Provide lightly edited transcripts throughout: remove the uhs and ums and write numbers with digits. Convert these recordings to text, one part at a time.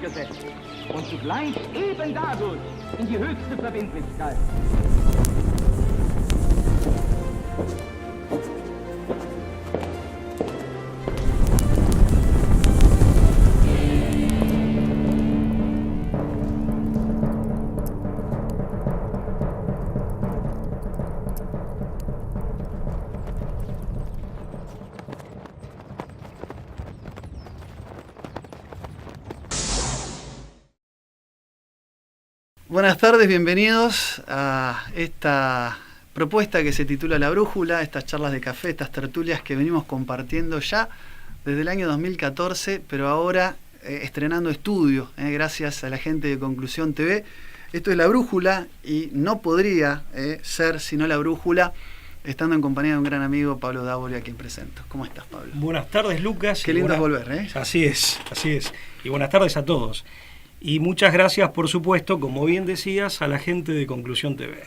durchgesetzt und zugleich eben dadurch in die höchste Verbindlichkeit. Buenas tardes, bienvenidos a esta propuesta que se titula La Brújula, estas charlas de café, estas tertulias que venimos compartiendo ya desde el año 2014, pero ahora estrenando estudio, gracias a la gente de Conclusión TV. Esto es La Brújula y no podría ser sino La Brújula estando en compañía de un gran amigo, Pablo Dávoli, a quien presento. ¿Cómo estás, Pablo? Buenas tardes, Lucas. Qué lindo es volver, ¿eh? Así es. Y buenas tardes a todos. Y muchas gracias, por supuesto, como bien decías, a la gente de Conclusión TV,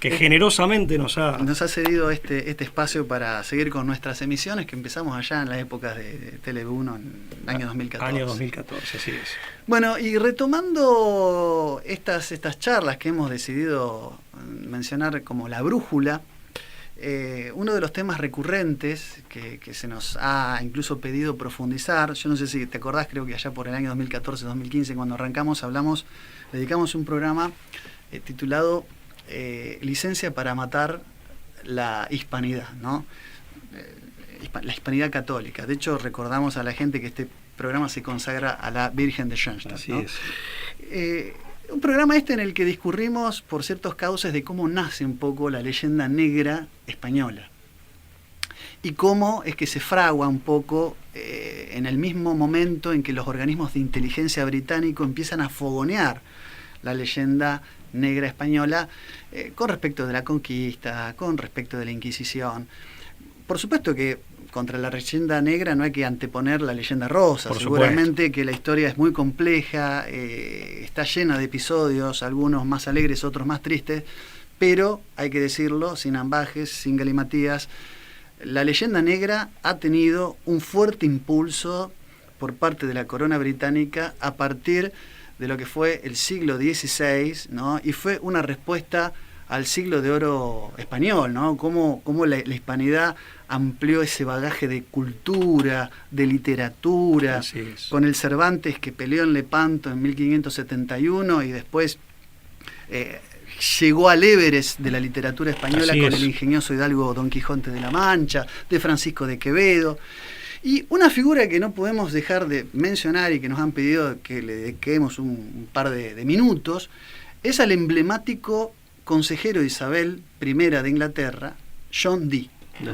que generosamente nos ha cedido este espacio para seguir con nuestras emisiones, que empezamos allá en las épocas de Tele1, en el año 2014. Año 2014, así es. Bueno, y retomando estas charlas que hemos decidido mencionar como La Brújula, uno de los temas recurrentes que se nos ha incluso pedido profundizar, yo no sé si te acordás, creo que allá por el año 2014-2015, cuando arrancamos, dedicamos un programa titulado Licencia para matar la hispanidad, ¿no? La hispanidad católica. De hecho, recordamos a la gente que este programa se consagra a la Virgen de Schoenstatt, así ¿no? es. Un programa en el que discurrimos por ciertos cauces de cómo nace un poco la leyenda negra española y cómo es que se fragua un poco en el mismo momento en que los organismos de inteligencia británico empiezan a fogonear la leyenda negra española con respecto de la conquista, con respecto de la Inquisición. Por supuesto que contra la leyenda negra no hay que anteponer la leyenda rosa. Por Seguramente supuesto. que la historia es muy compleja, está llena de episodios, algunos más alegres, otros más tristes, pero hay que decirlo sin ambajes, sin galimatías, la leyenda negra ha tenido un fuerte impulso por parte de la corona británica a partir de lo que fue el siglo XVI, ¿no? Y fue una respuesta al siglo de oro español, ¿no? Cómo la hispanidad amplió ese bagaje de cultura, de literatura, con el Cervantes que peleó en Lepanto en 1571 y después llegó al Everest de la literatura española con el ingenioso hidalgo Don Quijote de la Mancha, de Francisco de Quevedo. Y una figura que no podemos dejar de mencionar y que nos han pedido que le dediquemos un par de minutos es al emblemático consejero de Isabel I de Inglaterra, John Dee, ¿no?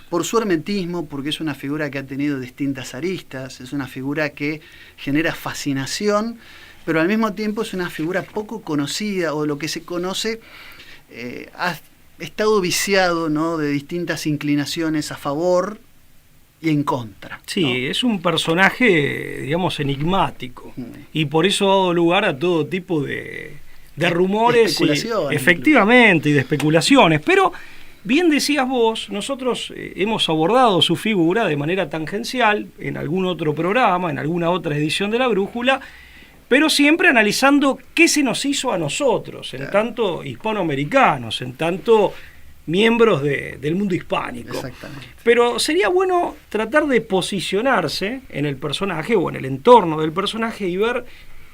Por su hermetismo, porque es una figura que ha tenido distintas aristas, es una figura que genera fascinación, pero al mismo tiempo es una figura poco conocida, o lo que se conoce ha estado viciado, ¿no?, de distintas inclinaciones a favor y en contra, ¿no? Sí, es un personaje, digamos, enigmático, y por eso ha dado lugar a todo tipo de rumores, efectivamente, y de especulaciones. Pero bien decías vos, nosotros hemos abordado su figura de manera tangencial en algún otro programa, en alguna otra edición de La Brújula, pero siempre analizando qué se nos hizo a nosotros, en tanto hispanoamericanos, en tanto miembros del mundo hispánico. Exactamente. Pero sería bueno tratar de posicionarse en el personaje o en el entorno del personaje y ver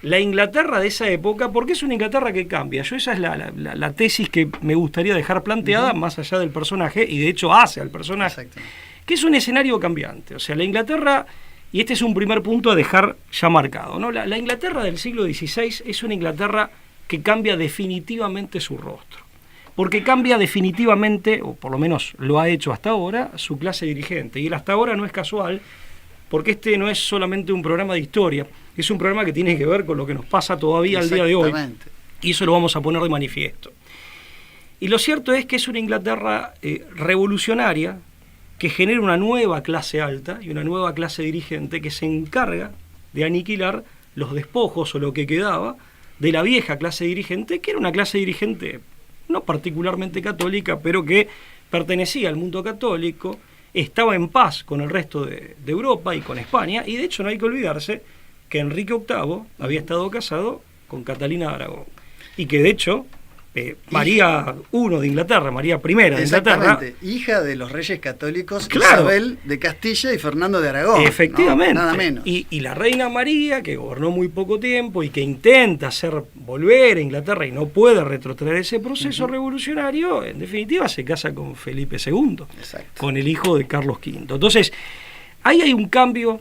la Inglaterra de esa época, porque es una Inglaterra que cambia. Esa es la tesis que me gustaría dejar planteada, más allá del personaje, y de hecho hace al personaje, que es un escenario cambiante. O sea, la Inglaterra, y este es un primer punto a dejar ya marcado, ¿no? La Inglaterra del siglo XVI es una Inglaterra que cambia definitivamente su rostro, porque cambia definitivamente, o por lo menos lo ha hecho hasta ahora, su clase dirigente. Y el hasta ahora no es casual, porque este no es solamente un programa de historia, es un programa que tiene que ver con lo que nos pasa todavía al día de hoy, y eso lo vamos a poner de manifiesto. Y lo cierto es que es una Inglaterra revolucionaria, que genera una nueva clase alta y una nueva clase dirigente que se encarga de aniquilar los despojos o lo que quedaba de la vieja clase dirigente, que era una clase dirigente no particularmente católica, pero que pertenecía al mundo católico, estaba en paz con el resto de Europa y con España, y de hecho no hay que olvidarse que Enrique VIII había estado casado con Catalina de Aragón. Y que de hecho, María I de Inglaterra, María I de Inglaterra, hija de los reyes católicos, claro, Isabel de Castilla y Fernando de Aragón. Efectivamente. ¿No? Nada menos. Y la reina María, que gobernó muy poco tiempo y que intenta volver a Inglaterra y no puede retrotraer ese proceso revolucionario, en definitiva se casa con Felipe II, con el hijo de Carlos V. Entonces, ahí hay un cambio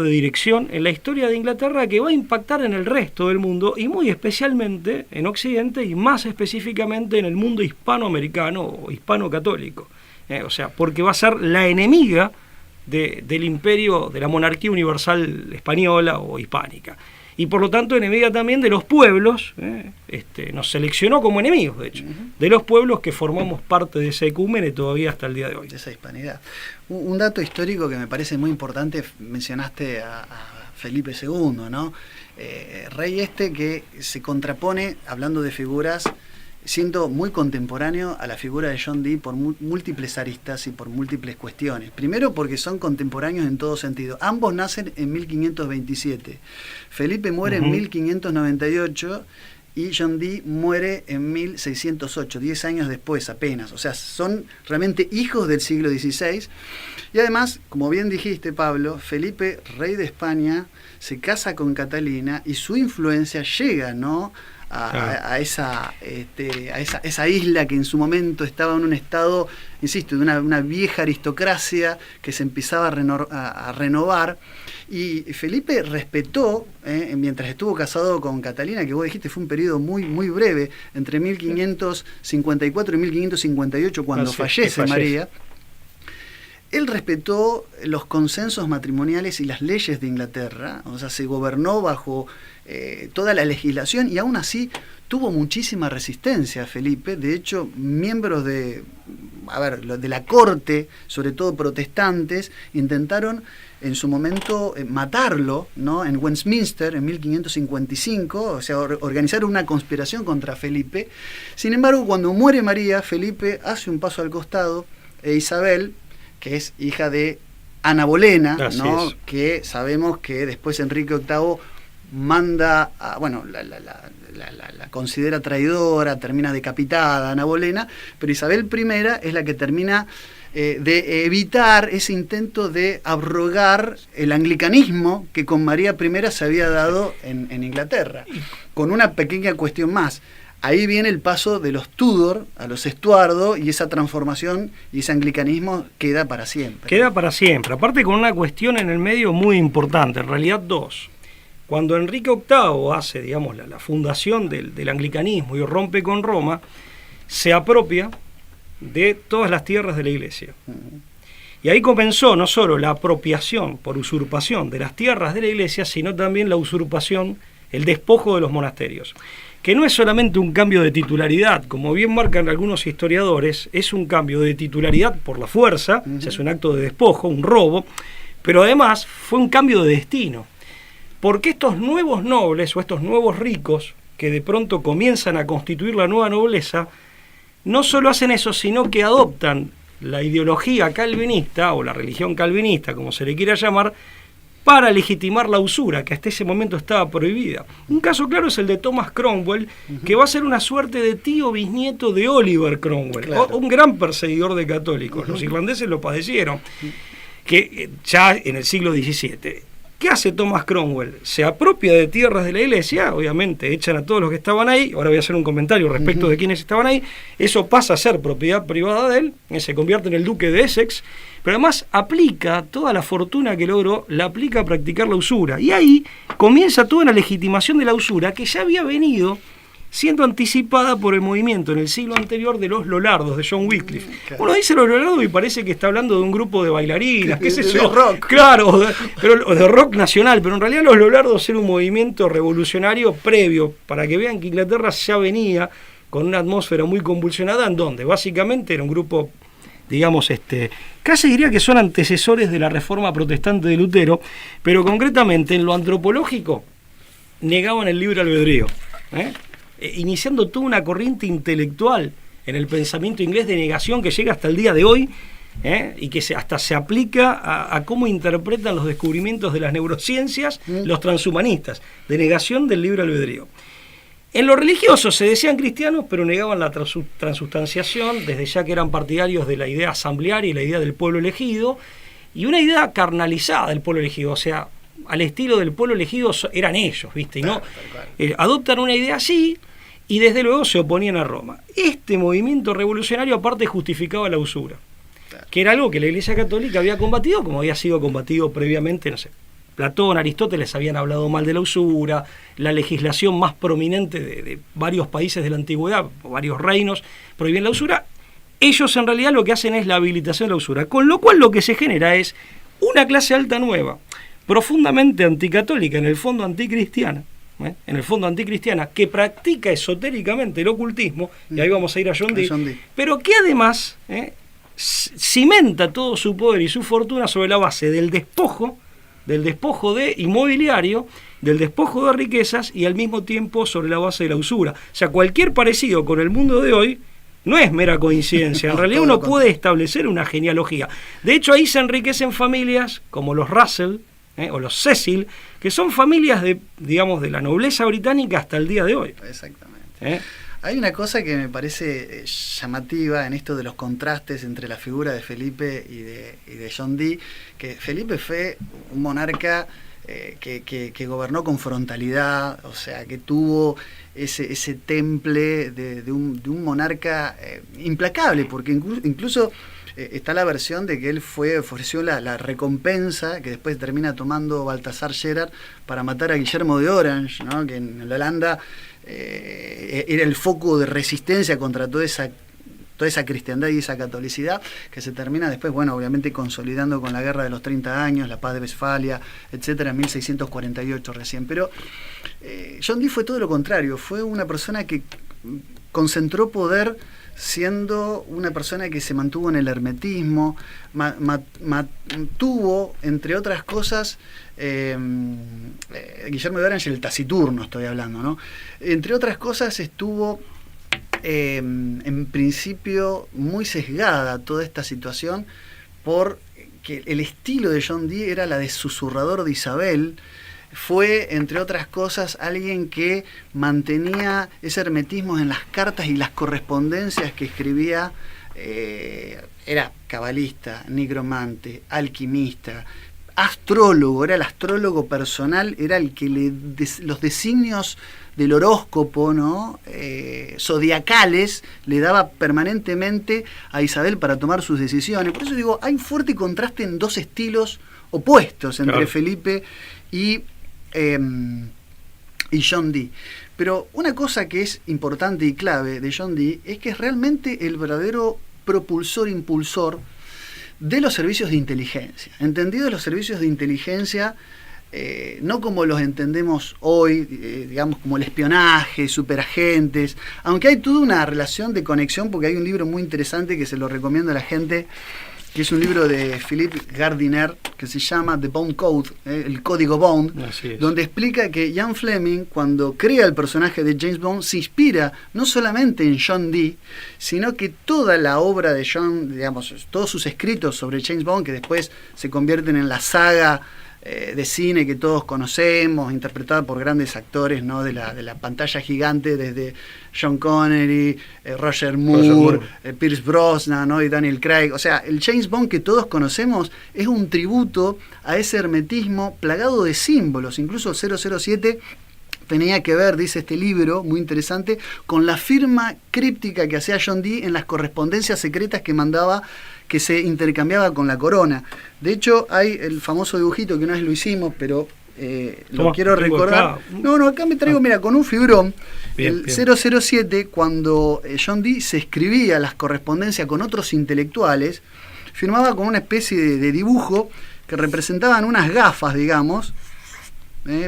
de dirección en la historia de Inglaterra que va a impactar en el resto del mundo y muy especialmente en Occidente y más específicamente en el mundo hispanoamericano o hispano-católico. O sea, porque va a ser la enemiga del imperio, de la monarquía universal española o hispánica. Y por lo tanto enemiga también de los pueblos, nos seleccionó como enemigos, de hecho, de los pueblos que formamos parte de ese ecúmene todavía hasta el día de hoy. De esa hispanidad. Un dato histórico que me parece muy importante, mencionaste a Felipe II, ¿no? Rey que se contrapone, hablando de figuras, siendo muy contemporáneo a la figura de John Dee por múltiples aristas y por múltiples cuestiones. Primero porque son contemporáneos en todo sentido. Ambos nacen en 1527. Felipe muere en 1598 y John Dee muere en 1608, 10 años después apenas. O sea, son realmente hijos del siglo XVI. Y además, como bien dijiste, Pablo, Felipe, rey de España, se casa con Catalina y su influencia llega, ¿no?, a esa isla que en su momento estaba en un estado, insisto, de una vieja aristocracia que se empezaba a renovar. Y Felipe respetó, mientras estuvo casado con Catalina, que vos dijiste fue un periodo muy, muy breve, entre 1554 y 1558, cuando fallece María. Él respetó los consensos matrimoniales y las leyes de Inglaterra, o sea, se gobernó bajo toda la legislación y aún así tuvo muchísima resistencia Felipe. De hecho, miembros de la corte, sobre todo protestantes, intentaron en su momento matarlo, ¿no?, en Westminster en 1555, o sea, organizaron una conspiración contra Felipe. Sin embargo, cuando muere María, Felipe hace un paso al costado e Isabel, que es hija de Ana Bolena, ¿no?, que sabemos que después Enrique VIII manda la considera traidora, termina decapitada Ana Bolena, pero Isabel I es la que termina de evitar ese intento de abrogar el anglicanismo que con María I se había dado en Inglaterra. Con una pequeña cuestión más. Ahí viene el paso de los Tudor a los Estuardo y esa transformación y ese anglicanismo queda para siempre. Queda para siempre. Aparte con una cuestión en el medio muy importante, en realidad dos. Cuando Enrique VIII hace, digamos, la fundación del anglicanismo y rompe con Roma, se apropia de todas las tierras de la Iglesia. Y ahí comenzó no solo la apropiación por usurpación de las tierras de la Iglesia, sino también la usurpación, el despojo de los monasterios. Que no es solamente un cambio de titularidad, como bien marcan algunos historiadores, es un cambio de titularidad por la fuerza, o sea, es un acto de despojo, un robo, pero además fue un cambio de destino. Porque estos nuevos nobles o estos nuevos ricos que de pronto comienzan a constituir la nueva nobleza, no solo hacen eso, sino que adoptan la ideología calvinista o la religión calvinista, como se le quiera llamar, para legitimar la usura, que hasta ese momento estaba prohibida. Un caso claro es el de Thomas Cromwell, que va a ser una suerte de tío bisnieto de Oliver Cromwell, claro, un gran perseguidor de católicos. Los irlandeses lo padecieron, que ya en el siglo XVII. ¿Qué hace Thomas Cromwell? Se apropia de tierras de la Iglesia, obviamente echan a todos los que estaban ahí, ahora voy a hacer un comentario respecto de quienes estaban ahí, eso pasa a ser propiedad privada de él, se convierte en el duque de Essex, pero además aplica toda la fortuna que logró, la aplica a practicar la usura, y ahí comienza toda una legitimación de la usura que ya había venido siendo anticipada por el movimiento en el siglo anterior de los Lollardos, de John Wycliffe. Claro. Uno dice los Lollardos y parece que está hablando de un grupo de bailarinas, qué sé yo. De rock. Claro, pero de rock nacional, pero en realidad los Lollardos era un movimiento revolucionario previo, para que vean que Inglaterra ya venía con una atmósfera muy convulsionada, en donde básicamente era un grupo, digamos, casi diría que son antecesores de la Reforma Protestante de Lutero, pero concretamente en lo antropológico negaban el libre albedrío, iniciando toda una corriente intelectual en el pensamiento inglés de negación que llega hasta el día de hoy y que hasta se aplica a cómo interpretan los descubrimientos de las neurociencias los transhumanistas, de negación del libre albedrío. En lo religioso se decían cristianos, pero negaban la transustanciación, desde ya que eran partidarios de la idea asamblearia y la idea del pueblo elegido, y una idea carnalizada del pueblo elegido, o sea, al estilo del pueblo elegido eran ellos, ¿viste? Y no adoptan una idea así, y desde luego se oponían a Roma. Este movimiento revolucionario aparte justificaba la usura, que era algo que la Iglesia Católica había combatido, como había sido combatido previamente, no sé, Platón, Aristóteles habían hablado mal de la usura, la legislación más prominente de varios países de la antigüedad, varios reinos, prohibían la usura. Ellos en realidad lo que hacen es la habilitación de la usura, con lo cual lo que se genera es una clase alta nueva, profundamente anticatólica, en el fondo anticristiana, que practica esotéricamente el ocultismo, y ahí vamos a ir a John Dee, pero que además cimenta todo su poder y su fortuna sobre la base del despojo de inmobiliario, del despojo de riquezas y al mismo tiempo sobre la base de la usura. O sea, cualquier parecido con el mundo de hoy no es mera coincidencia, en realidad uno puede establecer una genealogía. De hecho, ahí se enriquecen familias como los Russell o los Cecil, que son familias de la nobleza británica hasta el día de hoy. Exactamente. Hay una cosa que me parece llamativa en esto de los contrastes entre la figura de Felipe y de John Dee, que Felipe fue un monarca que gobernó con frontalidad, o sea, que tuvo ese temple de un monarca implacable, porque incluso está la versión de que él ofreció la recompensa que después termina tomando Baltasar Gerard para matar a Guillermo de Orange, ¿no? Que en Holanda era el foco de resistencia contra toda esa cristiandad y esa catolicidad, que se termina después, obviamente consolidando con la Guerra de los 30 años, la Paz de Westfalia, etcétera, en 1648 recién. Pero John Dee fue todo lo contrario, fue una persona que concentró poder siendo una persona que se mantuvo en el hermetismo, tuvo, entre otras cosas, Guillermo de Orange, el taciturno estoy hablando, ¿no? Entre otras cosas estuvo en principio muy sesgada toda esta situación porque el estilo de John Dee era la de susurrador de Isabel. Fue, entre otras cosas, alguien que mantenía ese hermetismo en las cartas y las correspondencias que escribía. Era cabalista, nigromante, alquimista, astrólogo, era el astrólogo personal, era el que los designios del horóscopo, ¿no? Zodiacales le daba permanentemente a Isabel para tomar sus decisiones. Por eso digo, hay un fuerte contraste en dos estilos opuestos entre Felipe y John Dee. Pero una cosa que es importante y clave de John Dee es que es realmente el verdadero propulsor, impulsor de los servicios de inteligencia. Entendido los servicios de inteligencia no como los entendemos hoy, digamos como el espionaje, superagentes, aunque hay toda una relación de conexión, porque hay un libro muy interesante que se lo recomiendo a la gente, que es un libro de Philippe Gardiner que se llama The Bond Code, el código Bond, donde explica que Ian Fleming, cuando crea el personaje de James Bond, se inspira no solamente en John Dee, sino que toda la obra de John, digamos, todos sus escritos sobre James Bond, que después se convierten en la saga de cine que todos conocemos, interpretada por grandes actores, ¿no? de la pantalla gigante, desde Sean Connery, Roger Moore, Pierce Brosnan, ¿no? y Daniel Craig. O sea, el James Bond que todos conocemos es un tributo a ese hermetismo plagado de símbolos. Incluso 007 tenía que ver, dice este libro, muy interesante, con la firma críptica que hacía John Dee en las correspondencias secretas que mandaba, que se intercambiaba con la corona. De hecho, hay el famoso dibujito que una vez lo hicimos, pero lo quiero recordar. Acá me traigo, mira, con un fibrón, el 007, cuando John Dee se escribía las correspondencias con otros intelectuales, firmaba con una especie de dibujo que representaban unas gafas, digamos.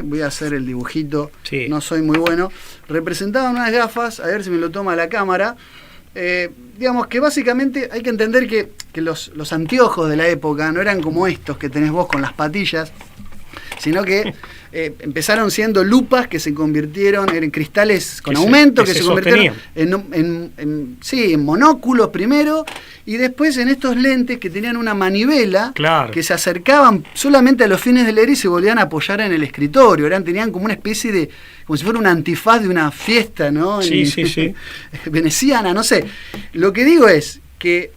Voy a hacer el dibujito, no soy muy bueno. Representaban unas gafas, a ver si me lo toma la cámara. Digamos que básicamente hay que entender que los anteojos de la época no eran como estos que tenés vos con las patillas, sino que empezaron siendo lupas que se convirtieron en cristales con aumento, que se convirtieron en monóculos primero, y después en estos lentes que tenían una manivela, que se acercaban solamente a los fines de leer y se volvían a apoyar en el escritorio. Tenían como una especie de, como si fuera un antifaz de una fiesta, ¿no? Sí. Veneciana, no sé. Lo que digo es que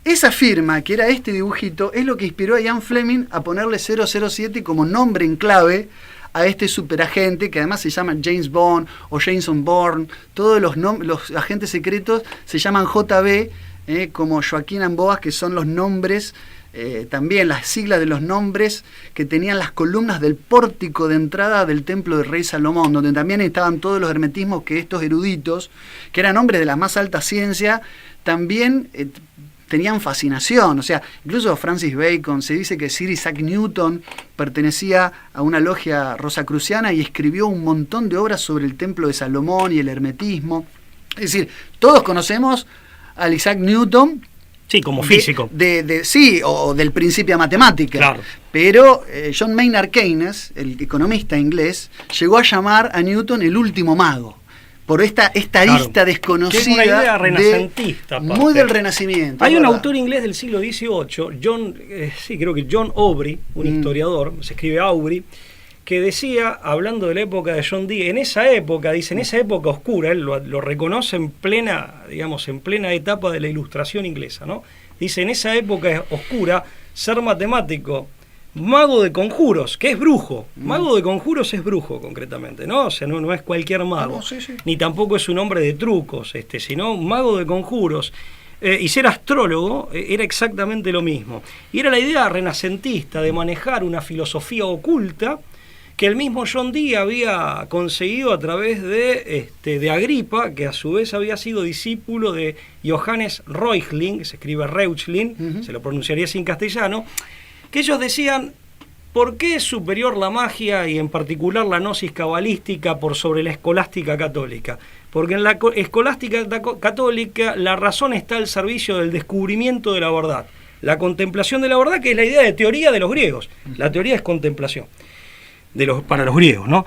esa firma, que era este dibujito, es lo que inspiró a Ian Fleming a ponerle 007 como nombre en clave a este superagente, que además se llama James Bond o Jason Bourne. Todos los agentes secretos se llaman JB, como Joaquín Amboas, que son los nombres, también las siglas de los nombres que tenían las columnas del pórtico de entrada del templo del rey Salomón, donde también estaban todos los hermetismos que estos eruditos, que eran hombres de la más alta ciencia, también tenían fascinación. O sea, incluso Francis Bacon, se dice que Sir Isaac Newton pertenecía a una logia rosacruciana y escribió un montón de obras sobre el templo de Salomón y el hermetismo. Es decir, todos conocemos al Isaac Newton. Sí, como físico. Sí, o del Principia Matemática. Claro. Pero John Maynard Keynes, el economista inglés, llegó a llamar a Newton el último mago, por esta arista desconocida. Que es una idea renacentista. Muy del Renacimiento. Hay un autor inglés del siglo XVIII, creo que John Aubrey, un historiador, se escribe Aubrey, que decía, hablando de la época de John Dee, en esa época oscura, él lo reconoce en plena etapa de la Ilustración inglesa, ¿no? Dice, en esa época oscura, ser matemático, mago de conjuros, que es brujo. Mago de conjuros es brujo, concretamente, ¿no? O sea, no es cualquier mago. Sí. Ni tampoco es un hombre de trucos, sino un mago de conjuros. Y ser astrólogo era exactamente lo mismo. Y era la idea renacentista de manejar una filosofía oculta que el mismo John Dee había conseguido a través de Agripa, que a su vez había sido discípulo de Johannes Reuchlin, que se escribe Reuchlin, se lo pronunciaría así en castellano, que ellos decían, ¿por qué es superior la magia y en particular la gnosis cabalística por sobre la escolástica católica? Porque en la escolástica católica la razón está al servicio del descubrimiento de la verdad, la contemplación de la verdad, que es la idea de teoría de los griegos. La teoría es contemplación para los griegos, ¿no?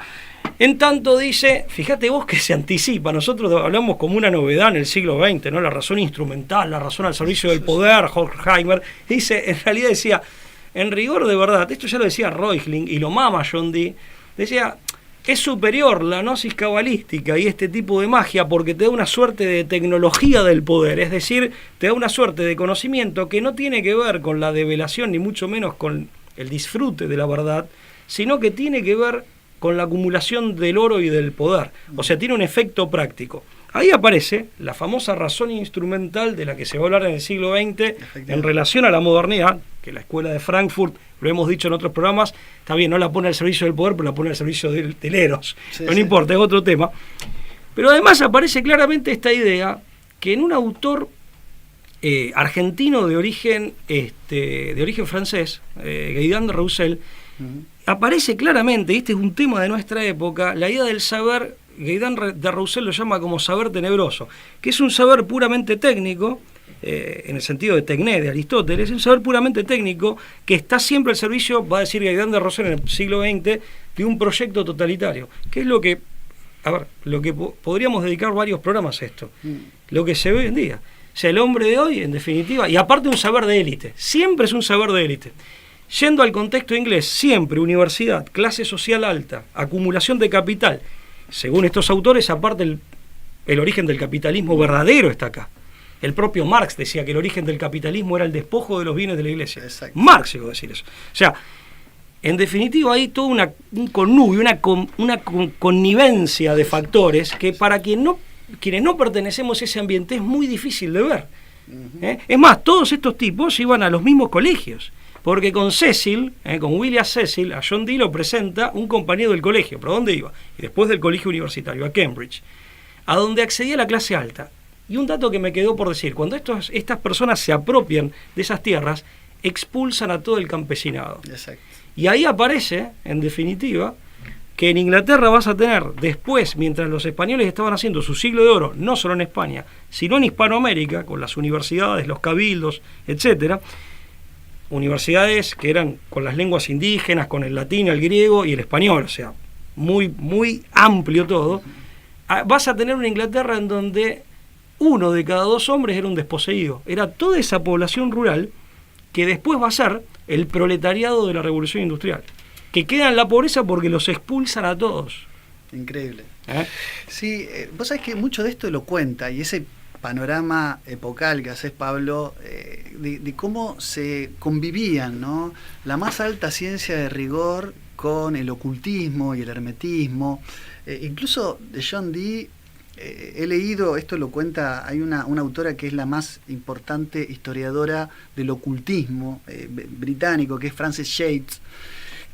En tanto dice, fíjate vos que se anticipa, nosotros hablamos como una novedad en el siglo XX, ¿no? La razón instrumental, la razón al servicio del poder, Horkheimer, dice, en realidad decía, en rigor de verdad, esto ya lo decía Reuchlin y lo mama John Dee, decía, es superior la gnosis cabalística y este tipo de magia porque te da una suerte de tecnología del poder, es decir, te da una suerte de conocimiento que no tiene que ver con la develación ni mucho menos con el disfrute de la verdad, sino que tiene que ver con la acumulación del oro y del poder. O sea, tiene un efecto práctico. Ahí aparece la famosa razón instrumental de la que se va a hablar en el siglo XX en relación a la modernidad, que la escuela de Frankfurt, lo hemos dicho en otros programas, está bien, no la pone al servicio del poder, pero la pone al servicio del eros. No importa, es otro tema. Pero además aparece claramente esta idea que en un autor argentino de origen francés, Gaudin de Roussel, aparece claramente, y este es un tema de nuestra época, la idea del saber. Gaudin de Roussel lo llama como saber tenebroso, que es un saber puramente técnico, en el sentido de Tecné, de Aristóteles, es un saber puramente técnico que está siempre al servicio, va a decir Gaudin de Roussel en el siglo XX, de un proyecto totalitario, que es lo que podríamos dedicar varios programas a esto, lo que se ve hoy en día. O sea, el hombre de hoy, en definitiva, y aparte un saber de élite, siempre es un saber de élite. Yendo al contexto inglés, siempre universidad, clase social alta, acumulación de capital. Según estos autores, aparte el origen del capitalismo verdadero está acá. El propio Marx decía que el origen del capitalismo era el despojo de los bienes de la iglesia. Exacto. Marx llegó a decir eso. O sea, en definitiva hay todo un connubio, una connivencia de factores que para quienes no pertenecemos a ese ambiente es muy difícil de ver. Es más, todos estos tipos iban a los mismos colegios. Porque con Cecil, con William Cecil, a John Dee lo presenta un compañero del colegio. ¿Pero dónde iba? Y después del colegio universitario, a Cambridge, a donde accedía la clase alta. Y un dato que me quedó por decir, cuando estas personas se apropian de esas tierras, expulsan a todo el campesinado. Exacto. Y ahí aparece, en definitiva, que en Inglaterra vas a tener después, mientras los españoles estaban haciendo su siglo de oro, no solo en España, sino en Hispanoamérica, con las universidades, los cabildos, etcétera, universidades que eran con las lenguas indígenas, con el latín, el griego y el español, o sea, muy, muy amplio todo. Vas a tener una Inglaterra en donde 1 de cada 2 hombres era un desposeído. Era toda esa población rural que después va a ser el proletariado de la Revolución Industrial, que queda en la pobreza porque los expulsan a todos. Increíble. Sí, vos sabés que mucho de esto lo cuenta, y ese panorama epocal que haces, Pablo, de cómo se convivían, ¿no?, la más alta ciencia de rigor con el ocultismo y el hermetismo. Incluso de John Dee, he leído, esto lo cuenta, hay una autora que es la más importante historiadora del ocultismo británico, que es Frances Yates,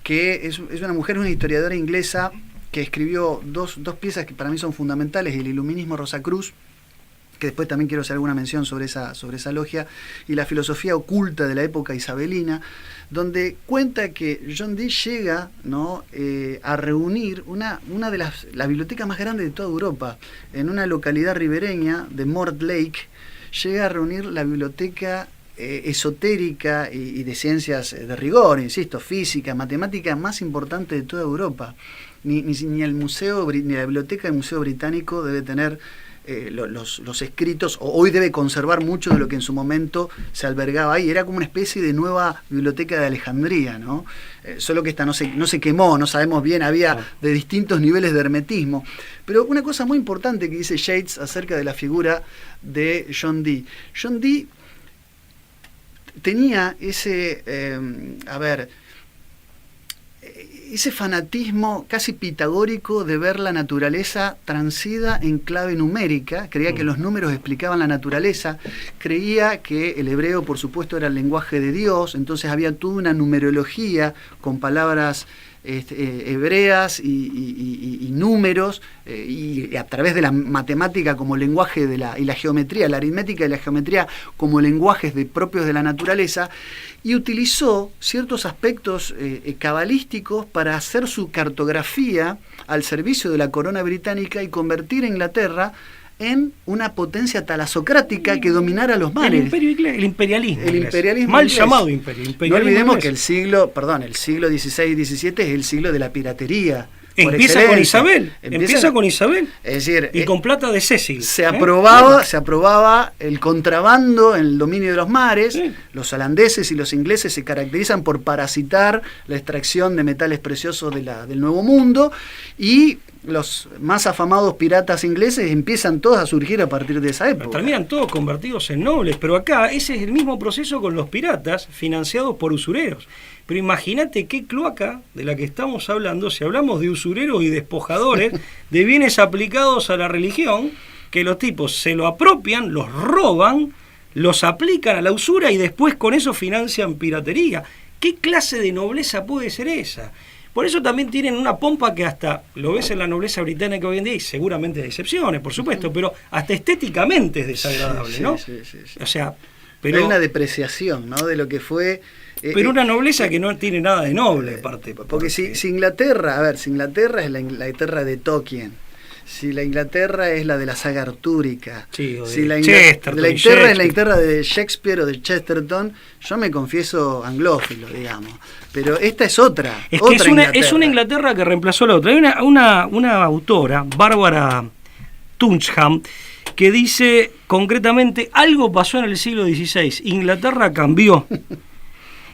que es una mujer, una historiadora inglesa que escribió dos piezas que para mí son fundamentales: el Iluminismo Rosacruz, que después también quiero hacer alguna mención sobre esa logia, y la filosofía oculta de la época isabelina, donde cuenta que John Dee llega, ¿no?, a reunir una de la biblioteca más grande de toda Europa, en una localidad ribereña de Mortlake. Llega a reunir la biblioteca esotérica y de ciencias de rigor, insisto, física, matemática más importante de toda Europa. Ni el museo, ni la biblioteca del Museo Británico debe tener los escritos, o hoy debe conservar mucho de lo que en su momento se albergaba ahí. Era como una especie de nueva biblioteca de Alejandría, ¿no? Solo que esta no se quemó, no sabemos bien, había de distintos niveles de hermetismo. Pero una cosa muy importante que dice Yates acerca de la figura de John Dee. John Dee tenía ese fanatismo casi pitagórico de ver la naturaleza transida en clave numérica. Creía que los números explicaban la naturaleza, creía que el hebreo, por supuesto, era el lenguaje de Dios, entonces había toda una numerología con palabras hebreas y números, y a través de la matemática como lenguaje y la geometría, la aritmética y la geometría como lenguajes propios de la naturaleza, y utilizó ciertos aspectos cabalísticos para hacer su cartografía al servicio de la corona británica y convertir a Inglaterra en una potencia talasocrática que dominara los mares. El imperialismo mal inglés. Llamado imperio. No olvidemos que el siglo XVI y XVII es el siglo de la piratería. Empieza con Isabel. Es decir, y con plata de Cecil. Se aprobaba el contrabando en el dominio de los mares. Sí. Los holandeses y los ingleses se caracterizan por parasitar la extracción de metales preciosos del Nuevo Mundo, y los más afamados piratas ingleses empiezan todos a surgir a partir de esa época. Terminan todos convertidos en nobles, pero acá ese es el mismo proceso con los piratas financiados por usureros. Pero imagínate qué cloaca de la que estamos hablando, si hablamos de usureros y despojadores de bienes aplicados a la religión, que los tipos se lo apropian, los roban, los aplican a la usura y después con eso financian piratería. ¿Qué clase de nobleza puede ser esa? Por eso también tienen una pompa que hasta lo ves en la nobleza británica hoy en día, y seguramente hay excepciones, por supuesto, pero hasta estéticamente es desagradable, ¿no? Sí. O sea, pero hay una depreciación, ¿no?, de lo que fue. Pero una nobleza que no tiene nada de noble, porque si Inglaterra es la Inglaterra de Tolkien, si la Inglaterra es la de la saga artúrica, si la Inglaterra es la Inglaterra de Shakespeare o de Chesterton, yo me confieso anglófilo, digamos. Pero esta es otra. Es una Inglaterra que reemplazó a la otra. Hay una autora, Bárbara Tuncham, que dice concretamente: algo pasó en el siglo XVI, Inglaterra cambió.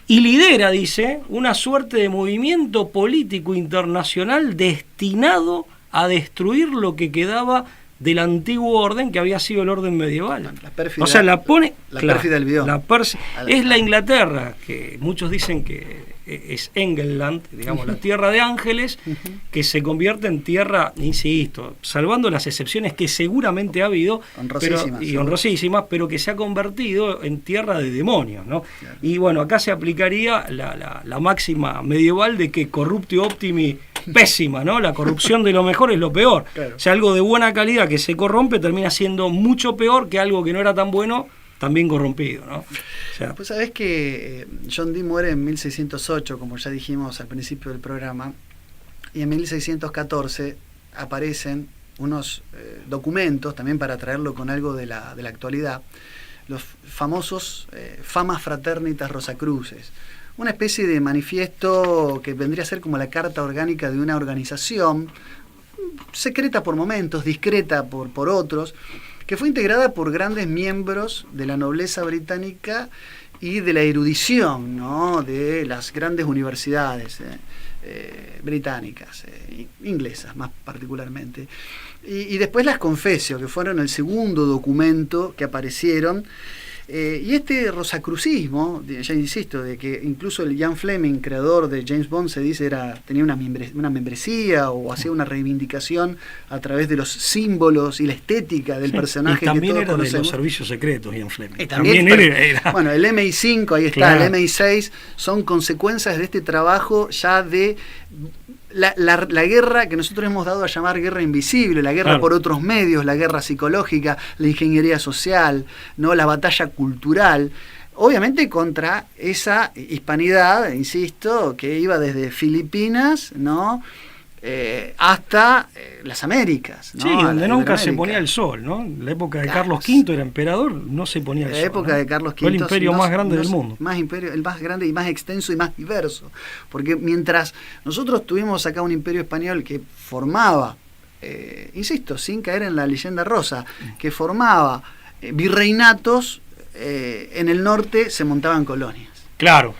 Y lidera, dice, una suerte de movimiento político internacional destinado a destruir lo que quedaba del antiguo orden, que había sido el orden medieval. La pérfida del bidón. Es la Inglaterra, que muchos dicen que es England, digamos, la tierra de ángeles, que se convierte en tierra, insisto, salvando las excepciones que seguramente ha habido, honrosísimas, pero que se ha convertido en tierra de demonios, ¿no? Claro. Y bueno, acá se aplicaría la máxima medieval de que corruptio optimi pésima, ¿no? La corrupción de lo mejor es lo peor. Claro. O sea, algo de buena calidad que se corrompe termina siendo mucho peor que algo que no era tan bueno, también corrompido, ¿no? O sea, pues sabés que John Dee muere en 1608, como ya dijimos al principio del programa, y en 1614 aparecen unos documentos, también para traerlo con algo de la actualidad, los famosos Fama Fraternitas Rosacruces. Una especie de manifiesto que vendría a ser como la carta orgánica de una organización, secreta por momentos, discreta por otros, que fue integrada por grandes miembros de la nobleza británica y de la erudición, ¿no?, de las grandes universidades británicas, inglesas más particularmente. Y después las Confessio, que fueron el segundo documento que aparecieron. Y este rosacrucismo, ya insisto, de que incluso el Ian Fleming, creador de James Bond, se dice tenía una membresía o hacía una reivindicación a través de los símbolos y la estética del personaje. Y también que todos era conocemos. de los servicios secretos, Ian Fleming. También era. Bueno, el MI5, ahí está, claro. El MI6, son consecuencias de este trabajo ya de la guerra que nosotros hemos dado a llamar guerra invisible, la guerra, claro, por otros medios, la guerra psicológica, la ingeniería social, ¿no?, la batalla cultural, obviamente contra esa hispanidad, insisto, que iba desde Filipinas, ¿no?, hasta las Américas, ¿no? Sí, donde nunca se ponía el sol, ¿no? En la época de Carlos V era emperador, no se ponía el sol. En la época, ¿no?, de Carlos V fue el imperio más grande del mundo. El más grande y más extenso y más diverso. Porque mientras nosotros tuvimos acá un imperio español que formaba, insisto, sin caer en la leyenda rosa, que formaba virreinatos, en el norte se montaban colonias. Claro.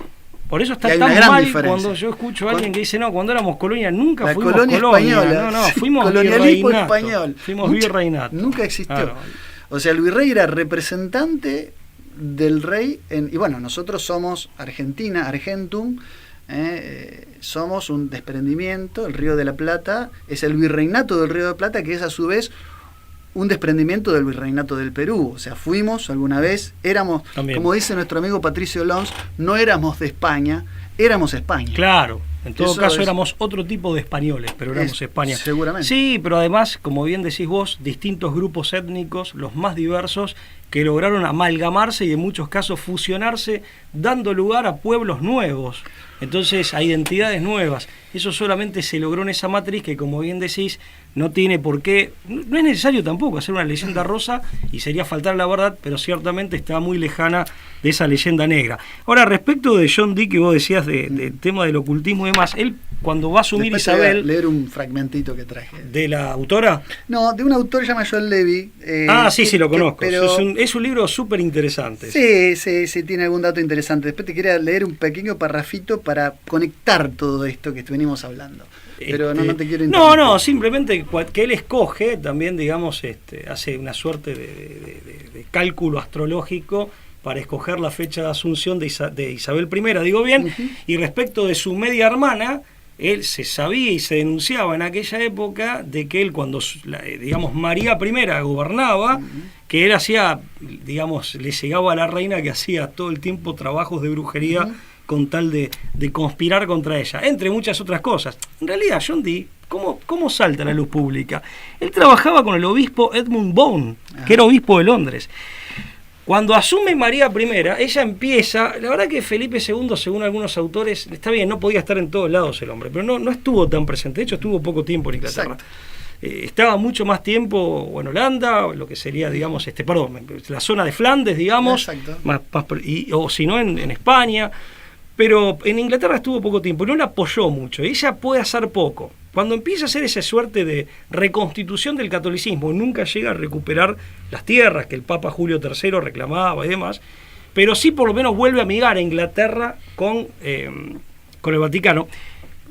Por eso está tan mal cuando yo escucho a alguien que dice, no, cuando éramos colonia nunca fuimos colonia. Española. No, fuimos colonialismo español. Fuimos virreinato. Nunca existió. Claro. O sea, el virrey era representante del rey. Y bueno, nosotros somos Argentina, Argentum, somos un desprendimiento, el Río de la Plata, es el virreinato del Río de la Plata, que es a su vez un desprendimiento del virreinato del Perú. O sea, fuimos alguna vez, éramos, también, como dice nuestro amigo Patricio Lons, no éramos de España, éramos España. Claro, en todo caso éramos otro tipo de españoles, pero éramos España. Seguramente. Sí, pero además, como bien decís vos, distintos grupos étnicos, los más diversos, que lograron amalgamarse y en muchos casos fusionarse, dando lugar a pueblos nuevos. Entonces, a identidades nuevas. Eso solamente se logró en esa matriz que, como bien decís, no tiene por qué, no es necesario tampoco hacer una leyenda rosa y sería faltar la verdad, pero ciertamente está muy lejana de esa leyenda negra. Ahora, respecto de John Dee, que vos decías del tema del ocultismo y demás, él cuando va a asumir después Isabel... Te voy a leer un fragmentito que traje. ¿De la autora? No, de un autor llamado Joel Levy. Sí, lo conozco. Pero es un libro súper interesante. Sí, tiene algún dato interesante. Después te quería leer un pequeño parrafito para conectar todo esto que venimos hablando. Pero no te quiero interrumpir. No, simplemente que él escoge, también, digamos, hace una suerte de cálculo astrológico para escoger la fecha de asunción de Isabel I, digo bien, uh-huh. Y respecto de su media hermana, él se sabía y se denunciaba en aquella época de que él, cuando, digamos, María I gobernaba, uh-huh, que él hacía, digamos, le llegaba a la reina que hacía todo el tiempo trabajos de brujería, uh-huh, con tal de conspirar contra ella, entre muchas otras cosas. En realidad, John Dee, ¿cómo salta a la luz pública? Él trabajaba con el obispo Edmund Bohun, que era obispo de Londres. Cuando asume María I, ella empieza, la verdad que Felipe II, según algunos autores, está bien, no podía estar en todos lados el hombre, pero no estuvo tan presente, de hecho estuvo poco tiempo en Inglaterra. Estaba mucho más tiempo en Holanda, lo que sería, digamos, la zona de Flandes, digamos, o si no en España. Pero en Inglaterra estuvo poco tiempo, no la apoyó mucho, ella puede hacer poco. Cuando empieza a hacer esa suerte de reconstitución del catolicismo, nunca llega a recuperar las tierras que el Papa Julio III reclamaba y demás, pero sí por lo menos vuelve a amigar a Inglaterra con el Vaticano.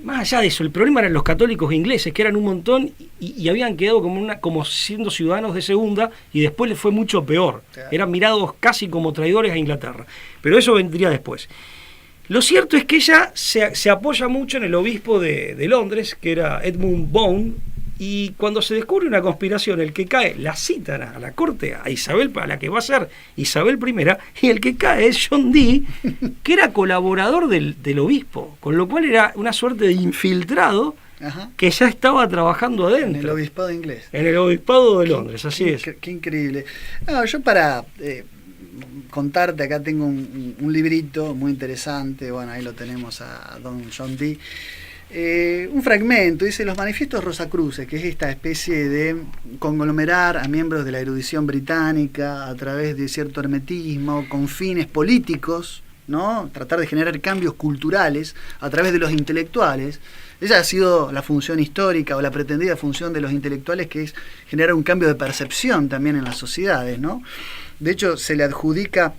Más allá de eso, el problema eran los católicos ingleses, que eran un montón y habían quedado como siendo ciudadanos de segunda, y después les fue mucho peor. Eran mirados casi como traidores a Inglaterra. Pero eso vendría después. Lo cierto es que ella se apoya mucho en el obispo de Londres, que era Edmund Bohun, y cuando se descubre una conspiración, el que cae, la citan a la corte, a Isabel, a la que va a ser Isabel I, y el que cae es John Dee, que era colaborador del obispo, con lo cual era una suerte de infiltrado, ajá, que ya estaba trabajando adentro. En el obispado inglés. En el obispado de Londres, así es. Qué increíble. No, yo para... contarte, acá tengo un librito muy interesante, bueno, ahí lo tenemos a don John Dee, un fragmento, dice: los manifiestos rosacruces, que es esta especie de conglomerar a miembros de la erudición británica a través de cierto hermetismo, con fines políticos, ¿no? Tratar de generar cambios culturales a través de los intelectuales. Esa ha sido la función histórica o la pretendida función de los intelectuales, que es generar un cambio de percepción también en las sociedades, ¿no? De hecho, se le adjudica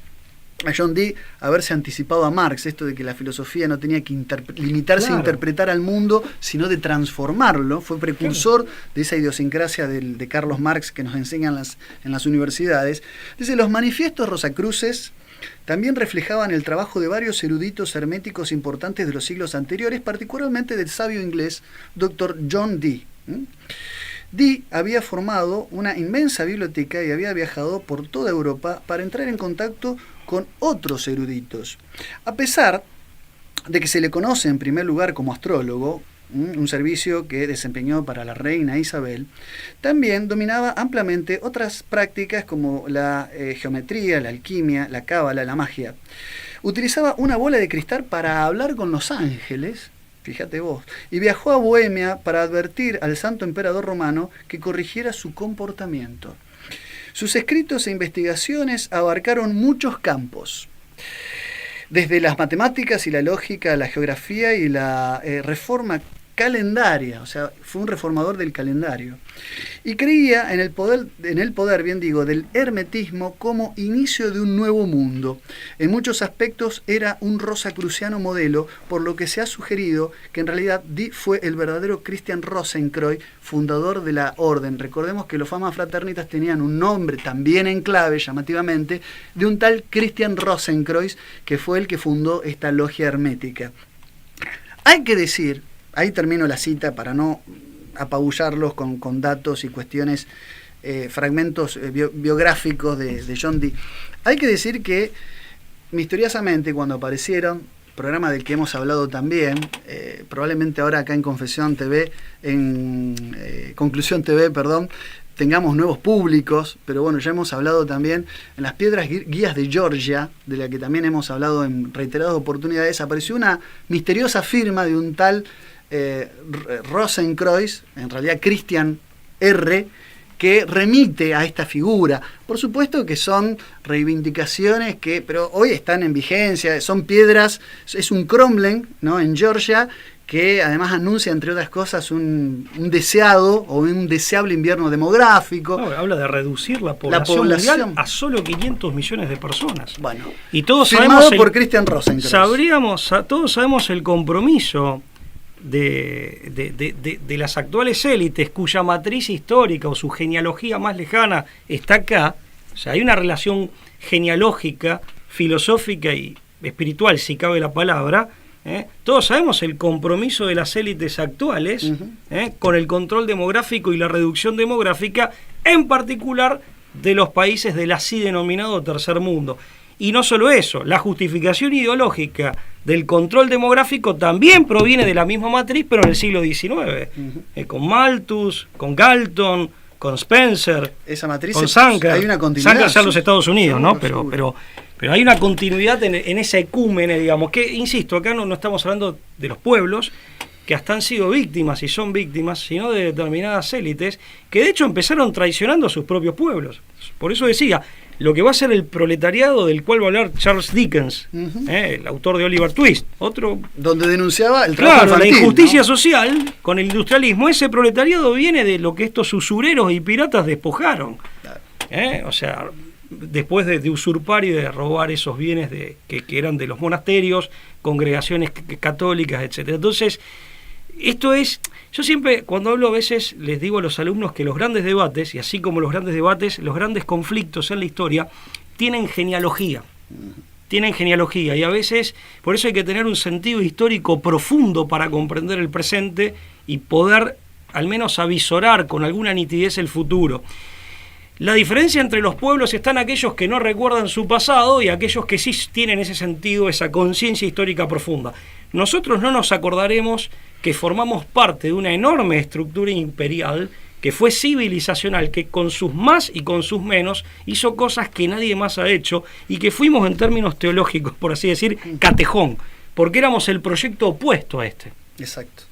a John Dee haberse anticipado a Marx, esto de que la filosofía no tenía que limitarse a interpretar al mundo, sino de transformarlo. Fue precursor de esa idiosincrasia de Carlos Marx que nos enseñan en las universidades. Dice: los manifiestos rosacruces también reflejaban el trabajo de varios eruditos herméticos importantes de los siglos anteriores, particularmente del sabio inglés Dr. John Dee. Dee había formado una inmensa biblioteca y había viajado por toda Europa para entrar en contacto con otros eruditos. A pesar de que se le conoce en primer lugar como astrólogo, un servicio que desempeñó para la reina Isabel, también dominaba ampliamente otras prácticas como la geometría, la alquimia, la cábala, la magia. Utilizaba una bola de cristal para hablar con los ángeles, fíjate vos, y viajó a Bohemia para advertir al santo emperador romano que corrigiera su comportamiento. Sus escritos e investigaciones abarcaron muchos campos, desde las matemáticas y la lógica, la geografía y la reforma calendaria, o sea, fue un reformador del calendario, y creía en el poder, bien digo, del hermetismo como inicio de un nuevo mundo. En muchos aspectos era un rosacruciano modelo, por lo que se ha sugerido que en realidad Dee fue el verdadero Christian Rosenkreuz, fundador de la orden. Recordemos que los Fama Fraternitas tenían un nombre también en clave, llamativamente, de un tal Christian Rosenkreuz, que fue el que fundó esta logia hermética. Hay que decir, ahí termino la cita para no apabullarlos con datos y cuestiones, fragmentos biográficos de John Dee. Hay que decir que misteriosamente, cuando aparecieron, programa del que hemos hablado también, probablemente ahora acá en Confesión TV, Conclusión TV, tengamos nuevos públicos, pero bueno, ya hemos hablado también en las piedras guías de Georgia, de la que también hemos hablado en reiteradas oportunidades. Apareció una misteriosa firma de un tal Rosenkreuz, en realidad Christian R., que remite a esta figura. Por supuesto que son reivindicaciones pero hoy están en vigencia, son piedras, es un cromlech, ¿no?, en Georgia, que además anuncia, entre otras cosas, un deseado o un deseable invierno demográfico. No, habla de reducir la población mundial a solo 500 millones de personas. Bueno, y todos firmado por Christian Rosenkreuz. Todos sabemos el compromiso de las actuales élites, cuya matriz histórica o su genealogía más lejana está acá. O sea, hay una relación genealógica, filosófica y espiritual, si cabe la palabra. Todos sabemos el compromiso de las élites actuales con el control demográfico y la reducción demográfica, en particular de los países del así denominado tercer mundo. Y no solo eso, la justificación ideológica del control demográfico también proviene de la misma matriz, pero en el siglo XIX, con Malthus, con Galton, con Spencer, esa matriz, con Sankar. Hay una continuidad. Sankar ya en los Estados Unidos, ¿no? Pero hay una continuidad en esa ecúmene, digamos, que, insisto, acá no estamos hablando de los pueblos, que hasta han sido víctimas y son víctimas, sino de determinadas élites, que de hecho empezaron traicionando a sus propios pueblos. Por eso decía, lo que va a ser el proletariado del cual va a hablar Charles Dickens, el autor de Oliver Twist, otro... Donde denunciaba el trabajo infantil, la injusticia, ¿no?, social con el industrialismo. Ese proletariado viene de lo que estos usureros y piratas despojaron. Claro. O sea, después de usurpar y de robar esos bienes que eran de los monasterios, congregaciones católicas, etcétera. Entonces, esto es... Yo siempre, cuando hablo, a veces les digo a los alumnos que los grandes debates, y así como los grandes debates, los grandes conflictos en la historia, tienen genealogía. Tienen genealogía, y a veces, por eso hay que tener un sentido histórico profundo para comprender el presente y poder, al menos, avisorar con alguna nitidez el futuro. La diferencia entre los pueblos están aquellos que no recuerdan su pasado y aquellos que sí tienen ese sentido, esa conciencia histórica profunda. Nosotros no nos acordaremos que formamos parte de una enorme estructura imperial que fue civilizacional, que con sus más y con sus menos hizo cosas que nadie más ha hecho, y que fuimos, en términos teológicos, por así decir, catejón, porque éramos el proyecto opuesto a este. Exacto.